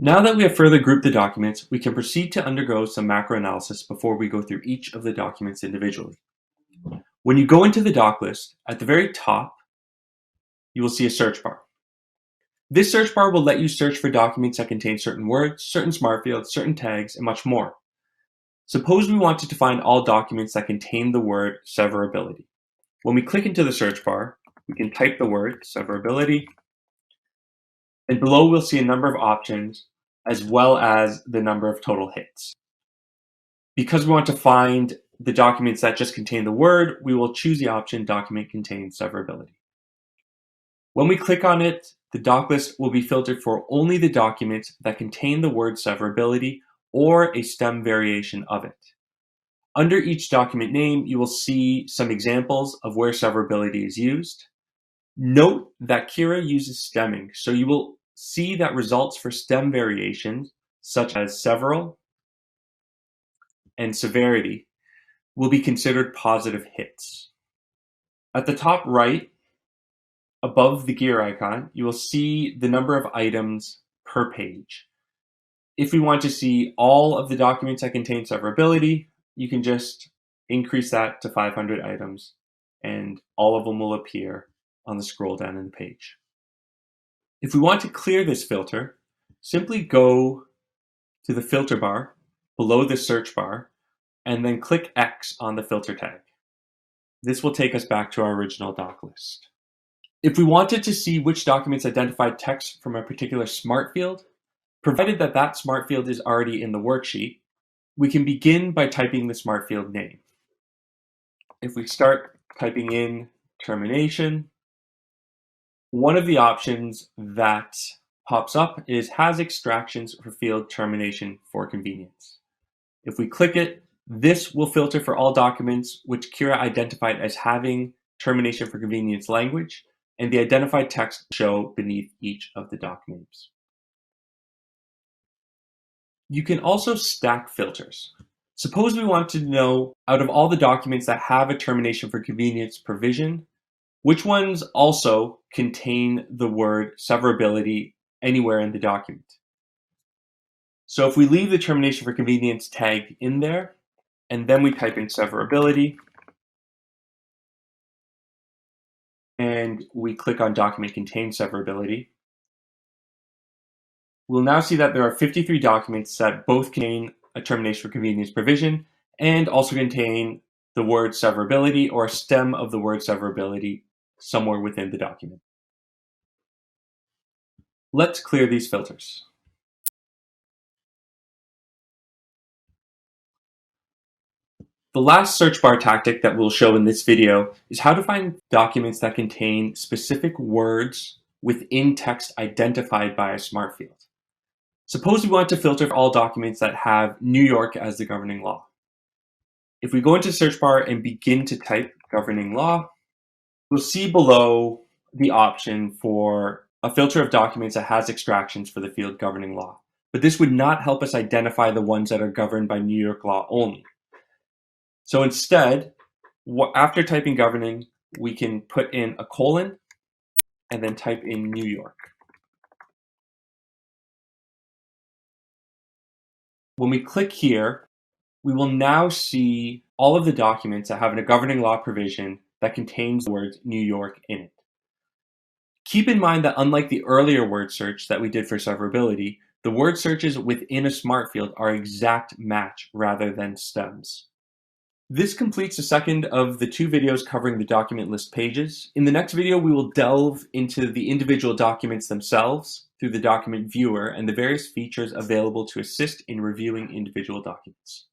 Now that we have further grouped the documents, we can proceed to undergo some macro analysis before we go through each of the documents individually. When you go into the doc list, at the very top, you will see a search bar. This search bar will let you search for documents that contain certain words, certain smart fields, certain tags, and much more. Suppose we wanted to find all documents that contain the word severability. When we click into the search bar, we can type the word severability, and below we'll see a number of options as well as the number of total hits. Because we want to find the documents that just contain the word, we will choose the option document contains severability. When we click on it, the doc list will be filtered for only the documents that contain the word severability or a stem variation of it. Under each document name, you will see some examples of where severability is used. Note that Kira uses stemming, so you will see that results for stem variations, such as several and severity, will be considered positive hits. At the top right, above the gear icon, you will see the number of items per page. If we want to see all of the documents that contain severability, you can just increase that to 500 items, and all of them will appear on the scroll down in the page. If we want to clear this filter, simply go to the filter bar below the search bar and then click X on the filter tag. This will take us back to our original doc list. If we wanted to see which documents identified text from a particular smart field, provided that that smart field is already in the worksheet, we can begin by typing the smart field name. If we start typing in termination, one of the options that pops up is has extractions for field termination for convenience. If we click it, this will filter for all documents which Kira identified as having termination for convenience language, and the identified text will show beneath each of the doc names. You can also stack filters. Suppose we want to know, out of all the documents that have a termination for convenience provision, which ones also contain the word severability anywhere in the document. So if we leave the termination for convenience tag in there, and then we type in severability, and we click on document contains severability, we'll now see that there are 53 documents that both contain a termination for convenience provision and also contain the word severability or a stem of the word severability somewhere within the document. Let's clear these filters. The last search bar tactic that we'll show in this video is how to find documents that contain specific words within text identified by a smart field. Suppose we want to filter for all documents that have New York as the governing law. If we go into the search bar and begin to type governing law, we'll see below the option for a filter of documents that has extractions for the field governing law. But this would not help us identify the ones that are governed by New York law only. So instead, after typing governing, we can put in a colon and then type in New York. When we click here, we will now see all of the documents that have a governing law provision that contains the word New York in it. Keep in mind that unlike the earlier word search that we did for severability, the word searches within a smart field are exact match rather than stems. This completes the second of the two videos covering the document list pages. In the next video, we will delve into the individual documents themselves through the document viewer and the various features available to assist in reviewing individual documents.